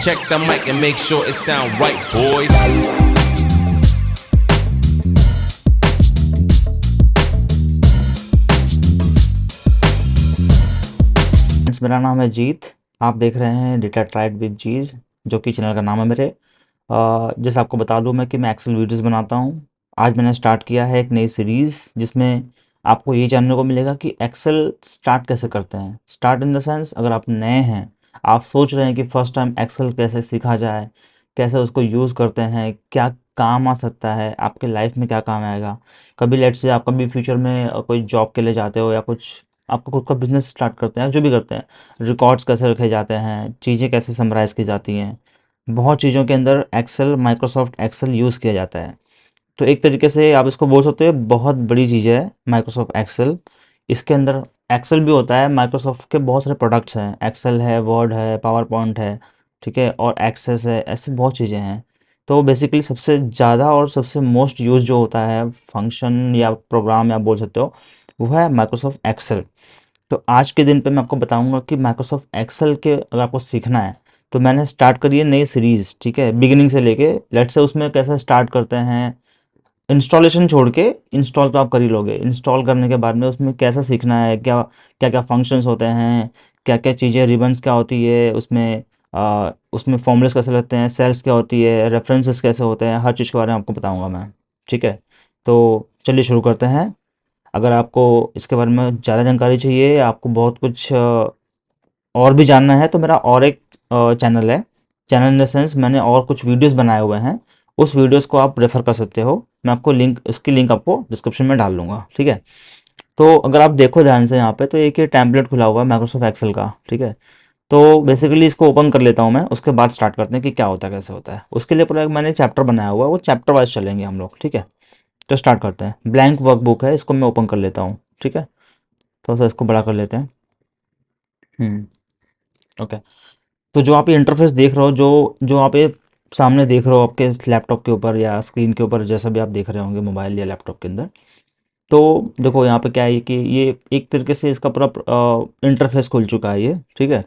check the mic and make sure it sound right, boys. मेरा नाम है जीत। आप देख रहे हैं डेटा ट्राइड विद जीत, जो कि चैनल का नाम है मेरे। जैसे आपको बता दूं मैं कि मैं एक्सेल वीडियोस बनाता हूं। आज मैंने स्टार्ट किया है एक नई सीरीज़, जिसमें आपको ये जानने को मिलेगा कि एक्सेल स्टार्ट कैसे करते हैं। स्टार्ट इन द सेंस, अगर आप नए हैं, आप सोच रहे हैं कि फ़र्स्ट टाइम एक्सेल कैसे सीखा जाए, कैसे उसको यूज़ करते हैं, क्या काम आ सकता है, आपके लाइफ में क्या काम आएगा। कभी लेट्स से आप कभी फ्यूचर में कोई जॉब के लिए जाते हो, या कुछ आपका खुद का बिजनेस स्टार्ट करते हैं, जो भी करते हैं, रिकॉर्ड्स कैसे रखे जाते हैं, चीज़ें कैसे समराइज़ की जाती हैं, बहुत चीज़ों के अंदर एक्सेल, माइक्रोसॉफ्ट एक्सेल यूज़ किया जाता है। तो एक तरीके से आप इसको बोल सकते हो, बहुत बड़ी चीज़ है माइक्रोसॉफ्ट एक्सेल। इसके अंदर एक्सेल भी होता है, माइक्रोसॉफ्ट के बहुत सारे प्रोडक्ट्स हैं, एक्सेल है, वर्ड है, पावर पॉइंट है, ठीक है, और एक्सेस है, ऐसी बहुत चीज़ें हैं। तो बेसिकली सबसे ज़्यादा और सबसे मोस्ट यूज जो होता है फंक्शन या प्रोग्राम, या बोल सकते हो, वो है माइक्रोसॉफ्ट एक्सेल। तो आज के दिन पे मैं आपको बताऊंगा कि माइक्रोसॉफ्ट एक्सेल के अगर आपको सीखना है, तो मैंने स्टार्ट करी है नई सीरीज़, ठीक है, बिगिनिंग से लेके लेट्स से उसमें कैसे स्टार्ट करते हैं। इंस्टॉलेशन छोड़ के, इंस्टॉल तो आप कर ही लोगे, इंस्टॉल करने के बाद में उसमें कैसा सीखना है, क्या क्या क्या फंक्शंस होते हैं, क्या क्या चीज़ें, रिबन्स क्या होती है उसमें, उसमें फॉर्मूलेस कैसे लगते हैं, सेल्स क्या होती है, रेफरेंसेस कैसे होते हैं, हर चीज़ के बारे में आपको बताऊंगा मैं, ठीक है। तो चलिए शुरू करते हैं। अगर आपको इसके बारे में ज़्यादा जानकारी चाहिए, आपको बहुत कुछ और भी जानना है, तो मेरा और एक चैनल है। चैनल इन द सेंस, मैंने और कुछ वीडियोस बनाए हुए हैं, उस वीडियोस को आप रेफ़र कर सकते हो। मैं आपको लिंक, इसकी लिंक आपको डिस्क्रिप्शन में डाल दूँगा, ठीक है। तो अगर आप देखो ध्यान से यहाँ पे, तो एक ये टेम्पलेट खुला हुआ है माइक्रोसॉफ्ट एक्सेल का, ठीक है। तो बेसिकली इसको ओपन कर लेता हूँ मैं, उसके बाद स्टार्ट करते हैं कि क्या होता है, कैसे होता है। उसके लिए पूरा एक मैंने चैप्टर बनाया हुआ है, वो चैप्टर वाइज चलेंगे हम लोग, ठीक है। तो स्टार्ट करते हैं। ब्लैंक वर्कबुक है, इसको मैं ओपन कर लेता हूँ, ठीक है। थोड़ा सा इसको बड़ा कर लेते हैं। ओके। तो जो आप ये इंटरफेस देख रहे हो, जो जो आप ये सामने देख रहे हो आपके लैपटॉप के ऊपर या स्क्रीन के ऊपर, जैसा भी आप देख रहे होंगे मोबाइल या लैपटॉप के अंदर, तो देखो यहाँ पे क्या है कि ये एक तरीके से इसका पूरा इंटरफेस खुल चुका है ये, ठीक है।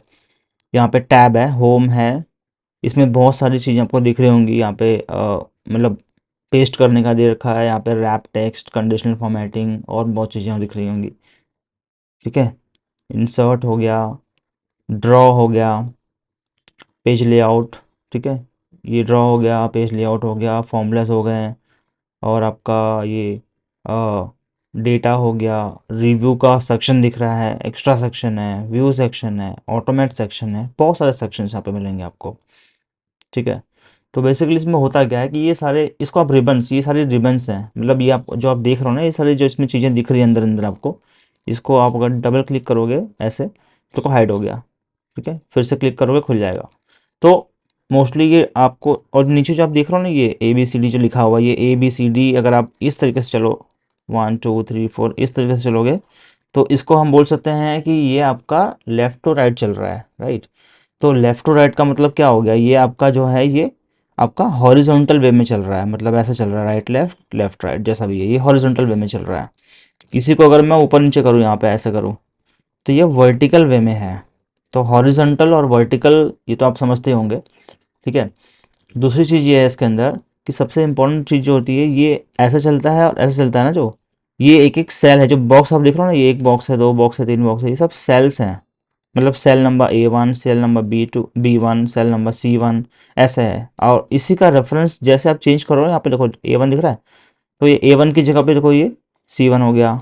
यहाँ पे टैब है, होम है, इसमें बहुत सारी चीज़ें आपको दिख रही होंगी। यहाँ पे मतलब पेस्ट करने का दे रखा है, यहाँ पे रैप टेक्स्ट, कंडीशनल फॉर्मेटिंग, और बहुत चीज़ें दिख रही होंगी, ठीक है। इंसर्ट हो गया, ड्रॉ हो गया, पेज लेआउट, ठीक है, ये ड्रॉ हो गया, पेज लेआउट हो गया, फॉर्मूलाज हो गए, और आपका ये डेटा हो गया, रिव्यू का सेक्शन दिख रहा है, एक्स्ट्रा सेक्शन है, व्यू सेक्शन है, ऑटोमेट सेक्शन है, बहुत सारे सेक्शन यहाँ पे मिलेंगे आपको, ठीक है। तो बेसिकली इसमें होता क्या है कि ये सारे, इसको आप रिबन्स, ये सारे रिबन्स हैं, मतलब ये आप जो आप देख रहे हो ना, ये सारी जो इसमें चीज़ें दिख रही है अंदर अंदर आपको, इसको आप अगर डबल क्लिक करोगे ऐसे, तो हाइड हो गया, ठीक है, फिर से क्लिक करोगे खुल जाएगा। तो मोस्टली ये आपको, और नीचे जो आप देख रहे हो ना, ये ए बी सी डी जो लिखा हुआ है, ये ए बी सी डी, अगर आप इस तरीके से चलो, 1 2 3 4 इस तरीके से चलोगे, तो इसको हम बोल सकते हैं कि ये आपका लेफ़्ट टू राइट चल रहा है, राइट। तो लेफ़्ट टू राइट का मतलब क्या हो गया, ये आपका जो है, ये आपका हॉरिजॉन्टल वे में चल रहा है, मतलब ऐसे चल रहा है, राइट लेफ़्ट, लेफ़्ट राइट, जैसा भी है, ये हॉरिजॉन्टल वे में चल रहा है। इसी को अगर मैं ऊपर नीचे करूँ, यहाँ पे ऐसे करूँ, तो ये वर्टिकल वे में है। तो हॉरिजॉन्टल और वर्टिकल, ये तो आप समझते ही होंगे, ठीक है। दूसरी चीज़ ये है इसके अंदर कि सबसे इम्पोर्टेंट चीज़ जो होती है, ये ऐसे चलता है और ऐसे चलता है ना, जो ये एक एक सेल है, जो बॉक्स आप देख रहे हो ना, ये एक बॉक्स है, दो बॉक्स है, तीन बॉक्स है, ये सब सेल्स हैं। मतलब cell number A1, cell number B1, cell number C1, ऐसे है। और इसी का रेफरेंस जैसे आप चेंज करो, यहाँ पे देखो A1 दिख रहा है, तो ये A1 की जगह पे देखो ये C1 हो गया,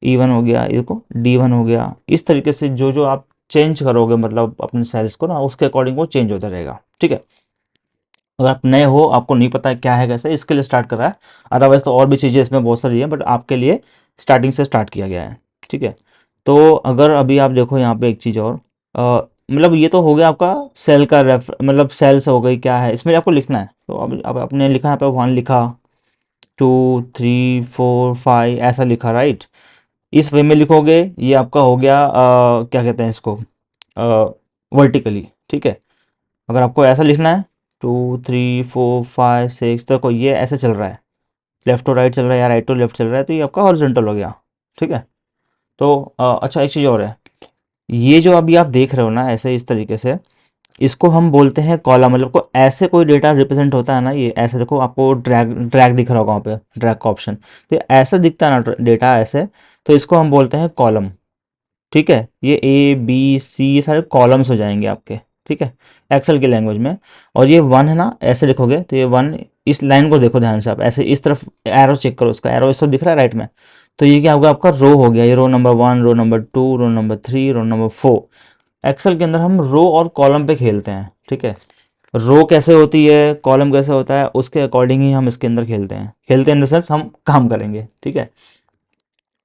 E1 हो गया, ये देखो D1 हो गया। इस तरीके से जो जो आप चेंज करोगे, मतलब अपने सेल्स को ना, उसके अकॉर्डिंग वो चेंज होता रहेगा, ठीक है। अगर आप नए हो, आपको नहीं पता है क्या है कैसे, इसके लिए स्टार्ट कर रहा है। अदरवाइज तो और भी चीज़ें इसमें बहुत सारी है, बट आपके लिए स्टार्टिंग से स्टार्ट किया गया है, ठीक है। तो अगर अभी आप देखो यहाँ पे एक चीज़ और, मतलब ये तो हो गया आपका सेल का रेफ, मतलब सेल्स हो गई, क्या है इसमें आपको लिखना है। तो अब आपने लिखा यहाँ पे 1 लिखा, 2 3 4 5 ऐसा लिखा, राइट। इस वे में लिखोगे, ये आपका हो गया क्या कहते हैं इसको, वर्टिकली, ठीक है। अगर आपको ऐसा लिखना है, 2 3 4 5 6, देखो ये ऐसे चल रहा है, लेफ्ट टू राइट चल रहा है या राइट टू लेफ्ट चल रहा है, तो ये आपका हॉरिजॉन्टल हो गया, ठीक है। तो अच्छा, एक चीज़ और है, ये जो अभी आप देख रहे हो ना ऐसे इस तरीके से, इसको हम बोलते हैं कॉलम। मतलब को ऐसे कोई डेटा रिप्रेजेंट होता है ना, ये ऐसे देखो, आपको ड्रैग ड्रैग दिख रहा होगा वहाँ पे, ड्रैग का ऑप्शन, तो ये ऐसा दिखता है ना डेटा ऐसे, तो इसको हम बोलते हैं कॉलम। ठीक है, ये ए बी सी ये सारे कॉलम्स हो जाएंगे आपके। ठीक है, एक्सेल की लैंग्वेज में। और ये वन है ना, ऐसे लिखोगे तो ये वन, इस लाइन को देखो ध्यान से आप, ऐसे इस तरफ एरो चेक करो, उसका एरो इस तरफ दिख रहा है राइट में, तो ये क्या होगा, आपका रो हो गया। ये row number 1, row number 2, row number 3, row number 4। Excel के अंदर हम रो और कॉलम पे खेलते हैं। ठीक है, रो कैसे होती है, कॉलम कैसे होता है, उसके अकॉर्डिंग ही हम इसके अंदर खेलते हैं। खेलते हैं इन द सेंस हम काम करेंगे। ठीक है,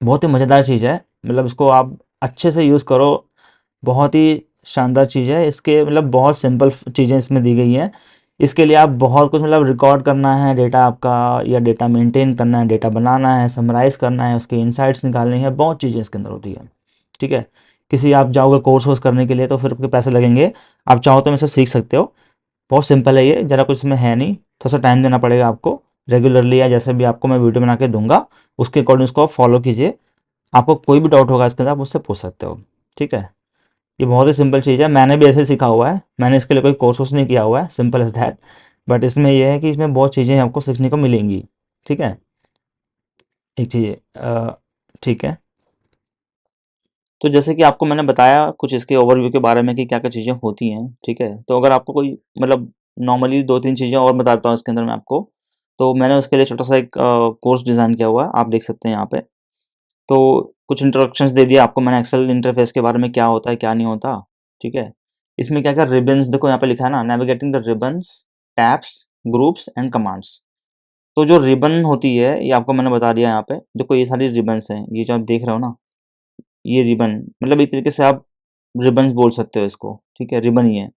बहुत ही मज़ेदार चीज़ है। मतलब इसको आप अच्छे से यूज़ करो, बहुत ही शानदार चीज़ है। इसके मतलब बहुत सिंपल चीज़ें इसमें दी गई हैं। इसके लिए आप बहुत कुछ मतलब रिकॉर्ड करना है डेटा आपका, या डेटा मेंटेन करना है, डेटा बनाना है, समराइज़ करना है, उसके इनसाइट्स निकालने हैं, बहुत चीज़ें इसके अंदर होती है। ठीक है, किसी आप जाओगे कोर्स वोर्स करने के लिए तो फिर आपके पैसे लगेंगे। आप चाहो तो इसे सीख सकते हो, बहुत सिंपल है ये, ज़रा कुछ इसमें है नहीं, थोड़ा सा टाइम देना पड़ेगा आपको। रेगुलरली या जैसे भी आपको मैं वीडियो बना के दूंगा, उसके अकॉर्डिंग उसको आप फॉलो कीजिए। आपको कोई भी डाउट होगा इसके अंदर, आप मुझसे पूछ सकते हो। ठीक है, ये बहुत ही सिंपल चीज़ है, मैंने भी ऐसे सीखा हुआ है, मैंने इसके लिए कोई कोर्स वोर्स नहीं किया हुआ है, सिंपल एज दैट। बट इसमें यह है कि इसमें बहुत चीज़ें आपको सीखने को मिलेंगी। ठीक है, एक चीज़ ठीक है, तो जैसे कि आपको मैंने बताया कुछ इसके ओवरव्यू के बारे में कि क्या क्या चीज़ें होती हैं। ठीक है, तो अगर आपको कोई मतलब नॉर्मली दो तीन चीज़ें और बताता हूँ इसके अंदर मैं आपको। तो मैंने उसके लिए छोटा सा एक कोर्स डिज़ाइन किया हुआ है, आप देख सकते हैं यहाँ पे। तो कुछ इंट्रोडक्शंस दे दिया आपको मैंने एक्सेल इंटरफेस के बारे में, क्या होता है क्या नहीं होता। ठीक है, इसमें क्या क्या रिबन्स, देखो यहाँ पे लिखा है ना, navigating the ribbons, tabs, groups and commands. तो जो रिबन होती है ये आपको मैंने बता दिया यहाँ पे। देखो ये सारी रिबन्स हैं, ये जो आप देख रहे हो ना, ये रिबन, मतलब एक तरीके से आप रिबन्स बोल सकते हो इसको। ठीक है, रिबन ही है।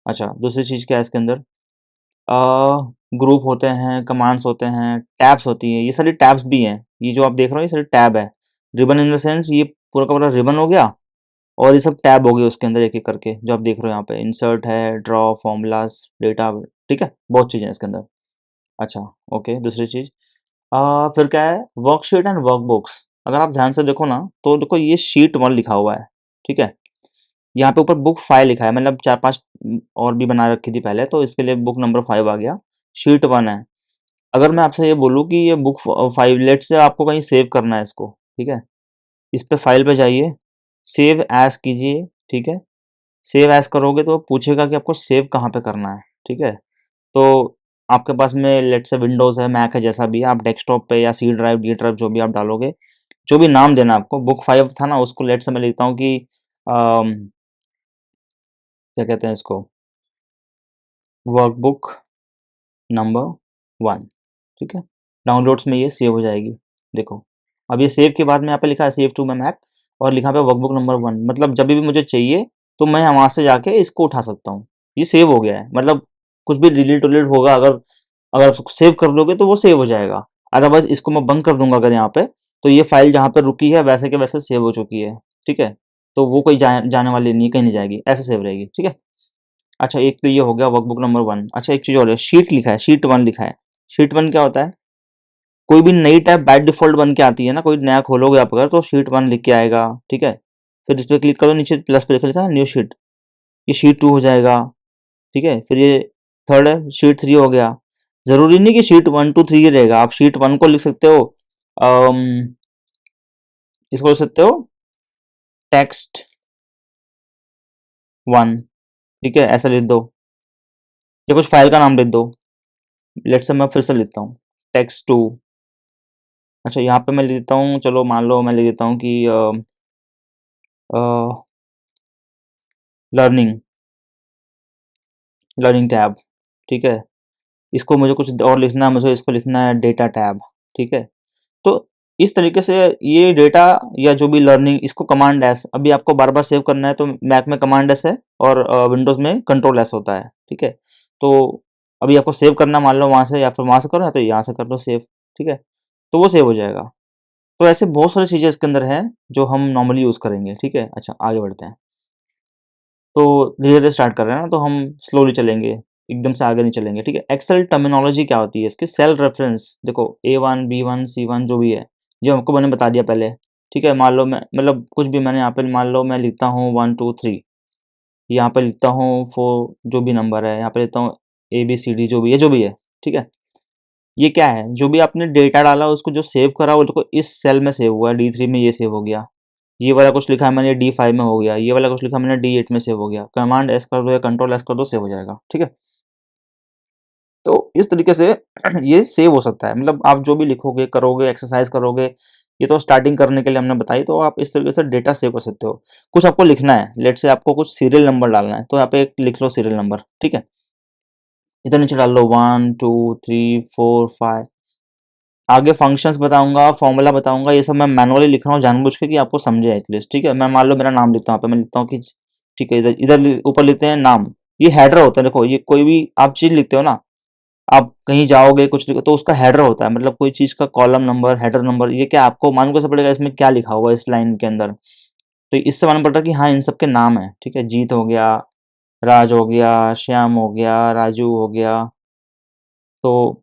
अच्छा, दूसरी चीज़ क्या है इसके अंदर, ग्रुप होते हैं, कमांड्स होते हैं, टैब्स होती हैं, ये सारी टैब्स भी हैं। ये जो आप देख रहे हो ये सारी टैब है। रिबन इन द सेंस ये पूरा का पूरा रिबन हो गया, और ये सब टैब हो गए उसके अंदर एक एक करके, जो आप देख रहे हो यहाँ पे, इंसर्ट है, ड्रॉ, फॉर्मूलाज, डेटा। ठीक है, बहुत चीज़ें हैं इसके अंदर। अच्छा, ओके, दूसरी चीज़, फिर क्या है, वर्कशीट एंड वर्कबुक्स। अगर आप ध्यान से देखो ना, तो देखो ये शीट 1 लिखा हुआ है। ठीक है, यहाँ पे ऊपर बुक 5 लिखा है, मतलब 4-5 और भी बना रखी थी पहले, तो इसके लिए बुक नंबर 5 आ गया। शीट 1 है। अगर मैं आपसे ये बोलूँ कि ये बुक 5, लेट से आपको कहीं सेव करना है इसको। ठीक है, इस पे फाइल पे जाइए, सेव एज़ कीजिए। ठीक है, सेव एज़ करोगे तो वो पूछेगा कि आपको सेव कहाँ पे करना है। ठीक है, तो आपके पास में लेट से विंडोज़ है, मैक है, जैसा भी है, आप डेस्कटॉप पे या सी ड्राइव, डी ड्राइव जो भी आप डालोगे, जो भी नाम देना आपको, बुक 5 था ना, उसको लेट से मैं लिखता हूँ कि अम, क्या कहते हैं इसको, वर्कबुक नंबर 1। ठीक है, डाउनलोड्स में ये सेव हो जाएगी। देखो, अब ये सेव के बाद में यहाँ पे लिखा है सेव टू माई मैक, और लिखा पे वर्कबुक नंबर 1, मतलब जब भी मुझे चाहिए तो मैं वहाँ से जाके इसको उठा सकता हूँ। ये सेव हो गया है, मतलब कुछ भी डिलीट उलीट होगा, अगर अगर आप सेव कर लोगे तो वो सेव हो जाएगा। अदरवाइज इसको मैं बंद कर दूंगा अगर यहाँ पे, तो ये फाइल जहाँ पे रुकी है वैसे के वैसे सेव हो चुकी है। ठीक है, तो वो कोई जाने वाली नहीं, कहीं नहीं जाएगी, ऐसे सेव रहेगी। ठीक है, अच्छा, एक तो ये हो गया वर्कबुक नंबर 1। अच्छा, एक चीज़ और है, शीट लिखा है, शीट 1 लिखा है। शीट 1 क्या होता है, कोई भी नई टैब बाय डिफ़ॉल्ट बन के आती है ना, कोई नया खोलोगे आप अगर, तो शीट 1 लिख के आएगा। ठीक है, फिर इस पे क्लिक करो, नीचे प्लस पे लिखा है न्यू शीट, ये शीट 2 हो जाएगा। ठीक है, फिर ये थर्ड है, शीट 3 हो गया। ज़रूरी नहीं कि शीट 1, 2, 3 ही रहेगा, आप शीट 1 को लिख सकते हो, अम, इसको लिख सकते हो टेक्स्ट 1। ठीक है, ऐसा लिख दो, या कुछ फाइल का नाम लिख दो। लेट्स से मैं फिर से लिखता हूँ टेक्स्ट 2। अच्छा, यहाँ पे मैं लिख देता हूँ, चलो मान लो मैं लिख देता हूँ कि लर्निंग, लर्निंग टैब। ठीक है, इसको मुझे कुछ और लिखना है, मुझे इसको लिखना है डेटा टैब। ठीक है, तो इस तरीके से ये डेटा या जो भी लर्निंग, इसको कमांड एस, अभी आपको बार बार सेव करना है तो मैक में कमांड एस है, और विंडोज़ में कंट्रोल एस होता है। ठीक है, तो अभी आपको सेव करना, मान लो वहाँ से, या फिर वहाँ से करो, या तो यहाँ से कर लो सेव। ठीक है, तो वो सेव हो जाएगा। तो ऐसे बहुत सारी चीज़ें इसके अंदर हैं जो हम नॉर्मली यूज़ करेंगे। ठीक है, अच्छा, आगे बढ़ते हैं। तो धीरे-धीरे स्टार्ट कर रहे हैं ना, तो हम स्लोली चलेंगे, एकदम से आगे नहीं चलेंगे। ठीक है, एक्सेल टर्मिनोलॉजी क्या होती है इसकी, सेल रेफरेंस, देखो A1, B1, C1 जो भी है, जो आपको मैंने बता दिया पहले। ठीक है, मान लो मैं, मतलब कुछ भी मैंने यहाँ पे मान लो मैं लिखता हूँ 1 2 3, यहाँ पे लिखता हूँ फॉर जो भी नंबर है, यहाँ पे लिखता हूँ ABCD जो भी है, ठीक है। ये क्या है, जो भी आपने डेटा डाला उसको जो सेव करा वो देखो इस सेल में सेव हुआ है, D3 में ये सेव हो गया, ये वाला कुछ लिखा है मैंने D5 में हो गया, ये वाला कुछ लिखा मैंने D8 में सेव हो गया। कमांड एस कर दो या कंट्रोल एस कर दो, सेव हो जाएगा, ठीक है। तो इस तरीके से ये सेव हो सकता है, मतलब आप जो भी लिखोगे करोगे एक्सरसाइज करोगे, ये तो स्टार्टिंग करने के लिए हमने बताई, तो आप इस तरीके से डेटा सेव कर सकते हो। कुछ आपको लिखना है, लेट से आपको कुछ सीरियल नंबर डालना है, तो यहाँ पे एक लिख लो सीरियल नंबर, ठीक है। इधर नीचे डाल लो 1 2 3 4 5। आगे फंक्शंस बताऊंगा, फॉर्मूला बताऊंगा, ये सब मैं मैनुअली लिख रहा हूँ जानबूझ के कि आपको समझे एटलीस्ट, ठीक है। मैं मान लो मेरा नाम लिखता हूँ, यहाँ पे मैं लिखता हूँ कि ठीक है, इधर इधर ऊपर लिखते हैं नाम, ये हेडर होता है। देखो ये कोई भी आप चीज लिखते हो ना, आप कहीं जाओगे कुछ लिखो तो उसका हेडर होता है, मतलब कोई चीज का कॉलम नंबर, हेडर नंबर, ये क्या आपको मालूम कैसे पड़ेगा इसमें क्या लिखा हुआ है इस लाइन के अंदर। तो इससे मालूम पड़ता है कि हाँ इन सब के नाम है, ठीक है। जीत हो गया, राज हो गया, श्याम हो गया, राजू हो गया, तो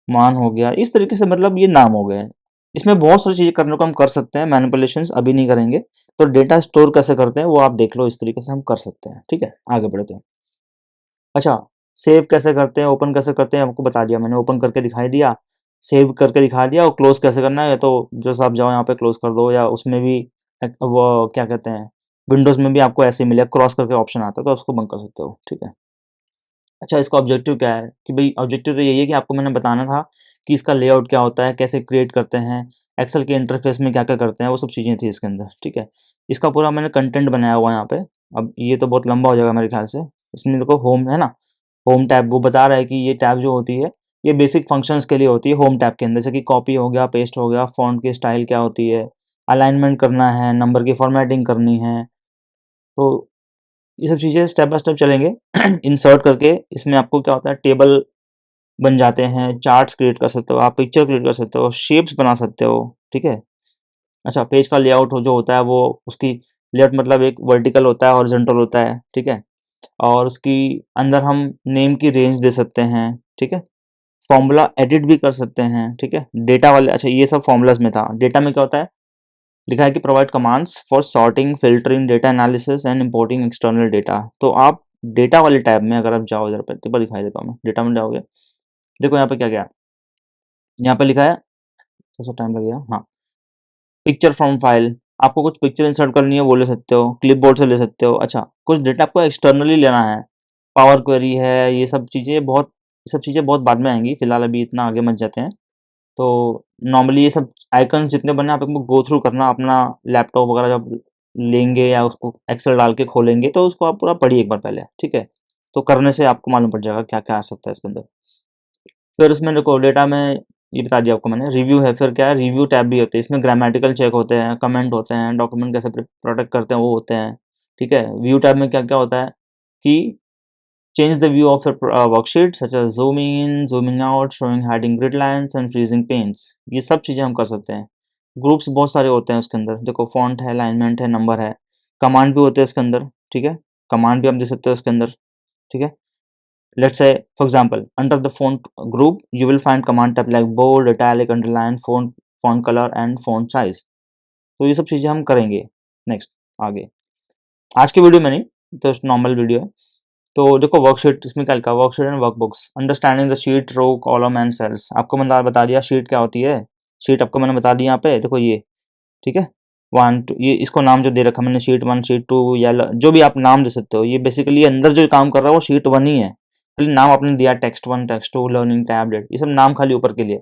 मान हो गया, इस तरीके से मतलब ये नाम हो गए। इसमें बहुत सारी चीजें करने को हम कर सकते हैं, मैनिपुलेशंस अभी नहीं करेंगे। तो डेटा स्टोर कैसे करते हैं वो आप देख लो, इस तरीके से हम कर सकते हैं, ठीक है। आगे बढ़ते हैं। अच्छा, सेव कैसे करते हैं, ओपन कैसे करते हैं, आपको बता दिया मैंने, ओपन करके दिखाई दिया, सेव करके दिखा दिया। और क्लोज कैसे करना है, तो जैसे आप जाओ यहाँ पे क्लोज कर दो, या उसमें भी वो क्या कहते हैं, विंडोज में भी आपको ऐसे ही मिलेगा, क्रॉस करके ऑप्शन आता है, तो उसको बंद कर सकते हो, ठीक है। अच्छा, इसका ऑब्जेक्टिव क्या है कि भाई ऑब्जेक्टिव तो यही है कि आपको मैंने बताना था कि इसका लेआउट क्या होता है, कैसे क्रिएट करते हैं, एक्सेल के इंटरफेस में क्या क्या करते हैं, वो सब चीज़ें थी इसके अंदर, ठीक है। इसका पूरा मैंने कंटेंट बनाया हुआ है यहाँ पे। अब ये तो बहुत लंबा हो जाएगा मेरे ख्याल से। इसमें देखो होम है ना, होम टैब वो बता रहा है कि ये टैब जो होती है ये बेसिक फंक्शंस के लिए होती है होम टैब के अंदर, जैसे कि कॉपी हो गया, पेस्ट हो गया, फॉन्ट की स्टाइल क्या होती है, अलाइनमेंट करना है, नंबर की फॉर्मेटिंग करनी है, तो ये सब चीज़ें स्टेप बाय स्टेप चलेंगे। इंसर्ट करके इसमें आपको क्या होता है, टेबल बन जाते हैं, चार्ट्स क्रिएट कर सकते हो, आप पिक्चर क्रिएट कर सकते हो, शेप्स बना सकते हो, ठीक है। अच्छा, पेज का लेआउट हो जो होता है वो उसकी लेआउट मतलब एक वर्टिकल होता है, हॉरिजॉन्टल होता है, ठीक है। और उसकी अंदर हम नेम की रेंज दे सकते हैं, ठीक है। फॉर्मूला एडिट भी कर सकते हैं, ठीक है। डेटा वाले, अच्छा ये सब फॉर्मूलाज में था। डेटा में क्या होता है, लिखा है कि provide commands for sorting, filtering, data analysis and importing external data. तो आप डेटा वाले टैब में अगर आप जाओ, इधर पे एक बार दिखाई देता हूँ मैं, डेटा में जाओगे, देखो यहाँ पे क्या क्या है। यहाँ पे लिखा है, थोड़ा सा टाइम लगेगा, हाँ, पिक्चर फ्रॉम फाइल, आपको कुछ पिक्चर इंसर्ट करनी है वो ले सकते हो, क्लिपबोर्ड से ले सकते हो। अच्छा, कुछ डेटा आपको एक्सटर्नली लेना है, पावर क्वेरी है, ये सब चीज़ें बहुत बाद में आएंगी, फिलहाल अभी इतना आगे मत जाते हैं। तो नॉर्मली ये सब आइकन जितने बने आप इनको गो थ्रू करना, अपना लैपटॉप वगैरह जब लेंगे या उसको एक्सेल डाल के खोलेंगे तो उसको आप पूरा पढ़िए एक बार पहले, ठीक है। तो करने से आपको मालूम पड़ जाएगा क्या क्या आ सकता है इसके अंदर। फिर इसमें देखो डेटा में ये बता दिया आपको मैंने, रिव्यू है, फिर क्या है, रिव्यू टैब भी होते हैं, इसमें ग्रामेटिकल चेक होते हैं, कमेंट होते हैं, डॉक्यूमेंट कैसे प्रोटेक्ट करते हैं वो होते हैं, ठीक है। व्यू टैब में क्या क्या होता है कि change the view of worksheet such as zooming in, zooming out, showing hiding grid lines and freezing panes, ये सब चीज़ें हम कर सकते हैं। ग्रुप्स बहुत सारे होते हैं उसके अंदर, देखो फॉन्ट है, अलाइनमेंट है, नंबर है, कमांड भी होते हैं इसके अंदर, ठीक है। कमांड भी हम दे सकते हैं उसके अंदर, ठीक है। Let's say, for example, under the font group, you will find command tab like bold, italic, underline, font color and font size. तो ये सब चीज़ें हम करेंगे नेक्स्ट आगे, आज की वीडियो में नहीं, तो नॉर्मल वीडियो है। तो देखो वर्कशीट, इसमें क्या लिखा है, worksheet and workbooks, understanding the sheet, row, column and cells. आपको मैंने बता दिया शीट क्या होती है, शीट आपको मैंने बता दिया यहाँ पे, देखो ये, ठीक है। वन टू, ये इसको नाम जो दे रखा मैंने, शीट 1, शीट 2, या जो भी आप नाम दे सकते हो, ये बेसिकली अंदर जो काम कर रहा है वो शीट 1 ही है, खाली नाम आपने दिया टेक्स्ट 1, टेक्स्ट 2, लर्निंग, टैबलेट, ये सब नाम खाली ऊपर के लिए।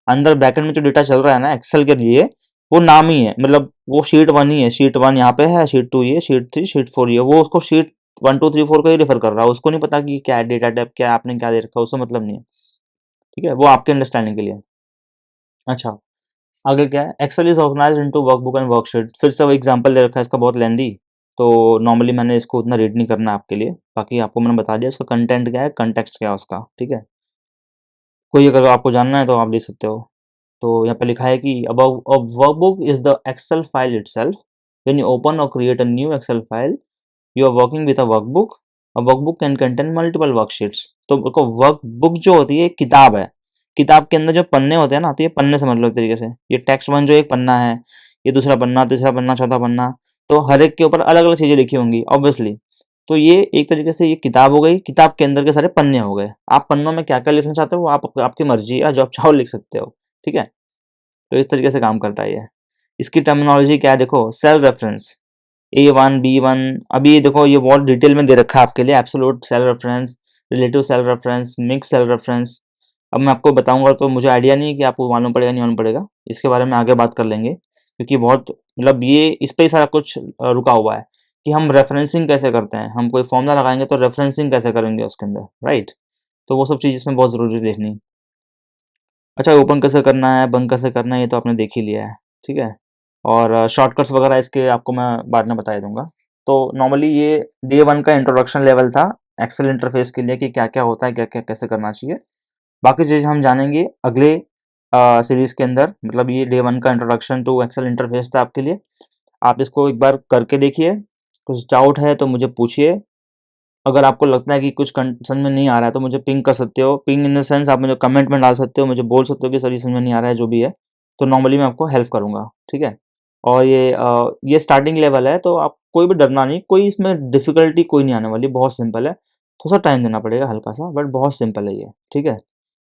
अंदर बैकएंड में जो डेटा चल रहा है ना एक्सेल के लिए, वो नाम ही है, मतलब वो शीट 1 ही है, शीट 1 यहाँ पे है, शीट 2 ये, शीट 3, शीट 4 ये, वो उसको शीट 1 2 3 4 को ही रेफर कर रहा है, उसको नहीं पता कि क्या है डेटा टाइप, क्या है, आपने क्या दे रखा है, उससे मतलब नहीं है, ठीक है। वो आपके अंडरस्टैंडिंग के लिए। अच्छा, आगे क्या है, Excel is organised into workbook and worksheet, फिर से वो एग्जांपल दे रखा है इसका बहुत लेंदी, तो नॉर्मली मैंने इसको उतना रीड नहीं करना आपके लिए, बाकी आपको मैंने बता दिया इसका कंटेंट क्या है, कंटेक्स्ट क्या है उसका, ठीक है। कोई अगर आपको जानना है तो आप ले सकते हो। तो यहाँ पे लिखा है कि above a workbook is the Excel file itself. When you open or create a new Excel file, you are working with a workbook. A workbook can contain multiple worksheets. तो देखो वर्कबुक जो होती है एक किताब है, किताब के अंदर जो पन्ने होते हैं ना, तो ये पन्ने समझ लो एक तरीके से, ये टेक्स्ट वन जो एक पन्ना है, ये दूसरा पन्ना, तीसरा पन्ना, चौथा पन्ना, तो हर एक के ऊपर अलग अलग चीज़ें लिखी होंगी ऑब्वियसली। तो ये एक तरीके से ये किताब हो गई, किताब के अंदर के सारे पन्ने हो गए। आप पन्नों में क्या क्या लिखना चाहते हो वो आप आपकी मर्जी है, जो आप चाहो लिख सकते हो, ठीक है। तो इस तरीके से काम करता है ये। इसकी टर्मिनोलॉजी क्या है देखो, सेल्फ रेफरेंस, A1 B1। अभी ये देखो ये बहुत डिटेल में दे रखा है आपके लिए, absolute self reference, relative self reference, mix self reference. अब मैं आपको बताऊंगा तो मुझे आइडिया नहीं है कि आपको मालूम पड़ेगा नहीं मालूम पड़ेगा, इसके बारे में आगे बात कर लेंगे, क्योंकि बहुत मतलब ये इस पे ही सारा कुछ रुका हुआ है कि हम रेफरेंसिंग कैसे करते हैं। हम कोई फॉर्मूला लगाएंगे तो रेफरेंसिंग कैसे करेंगे उसके अंदर, राइट। तो वो सब चीज़ इसमें बहुत ज़रूरी देखनी। अच्छा, ओपन कैसे करना है, बंद कैसे करना है, ये तो आपने देख ही लिया है, ठीक है। और शॉर्टकट्स वगैरह इसके आपको मैं बाद में बता दूंगा। तो नॉर्मली ये डे 1 का इंट्रोडक्शन लेवल था एक्सेल इंटरफेस के लिए कि क्या क्या होता है, क्या क्या कैसे करना चाहिए। बाकी चीज़ हम जानेंगे अगले सीरीज़ के अंदर। मतलब ये डे 1 का इंट्रोडक्शन टू एक्सेल इंटरफेस था आपके लिए। आप इसको एक बार करके देखिए, कुछ डाउट है तो मुझे पूछिए। अगर आपको लगता है कि कुछ समझ में नहीं आ रहा है तो मुझे पिंग कर सकते हो। पिंग इन द सेंस आप मुझे कमेंट में डाल सकते हो, मुझे बोल सकते हो कि सर ये समझ में नहीं आ रहा है, जो भी है। तो नॉर्मली मैं आपको हेल्प करूँगा, ठीक है। और ये स्टार्टिंग लेवल है, तो आप कोई भी डरना नहीं, कोई इसमें डिफ़िकल्टी कोई नहीं आने वाली, बहुत सिंपल है। थोड़ा-सा टाइम देना पड़ेगा हल्का-सा, बट बहुत सिंपल है ये, ठीक है।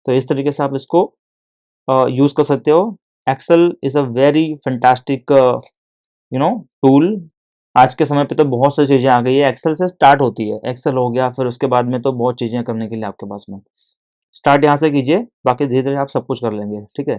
तो इस तरीके से आप इसको यूज़ कर सकते हो। Excel is a very fantastic tool. आज के समय पे तो बहुत सारी चीज़ें आ गई है, एक्सेल से स्टार्ट होती है। एक्सेल हो गया, फिर उसके बाद में तो बहुत चीज़ें करने के लिए आपके पास में। स्टार्ट यहाँ से कीजिए, बाकी धीरे-धीरे आप सब कुछ कर लेंगे, ठीक है।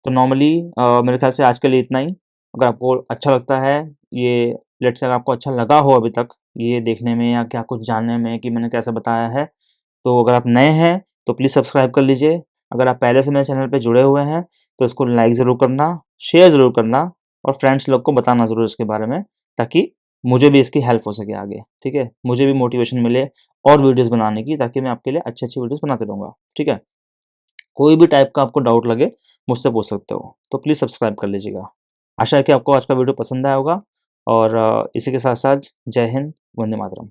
तो नॉर्मली मेरे ख्याल से आज के लिए इतना ही। अगर आपको अच्छा लगता है ये, लेट्स से अगर आपको अच्छा लगा हो अभी तक ये देखने में या क्या कुछ जानने में कि मैंने कैसे बताया है, तो अगर आप नए हैं तो प्लीज़ सब्सक्राइब कर लीजिए। अगर आप पहले से मेरे चैनल पे जुड़े हुए हैं तो इसको लाइक ज़रूर करना, शेयर ज़रूर करना और फ्रेंड्स लोग को बताना ज़रूर इसके बारे में, ताकि मुझे भी इसकी हेल्प हो सके आगे, ठीक है। मुझे भी मोटिवेशन मिले और वीडियोज़ बनाने की, ताकि मैं आपके लिए अच्छी-अच्छी वीडियोज़ बनाते रहूँगा, ठीक है। कोई भी टाइप का आपको डाउट लगे मुझसे पूछ सकते हो, तो प्लीज़ सब्सक्राइब कर लीजिएगा। आशा है कि आपको आज का वीडियो पसंद आया होगा। और इसी के साथ-साथ जय हिंद, वंदे मातरम।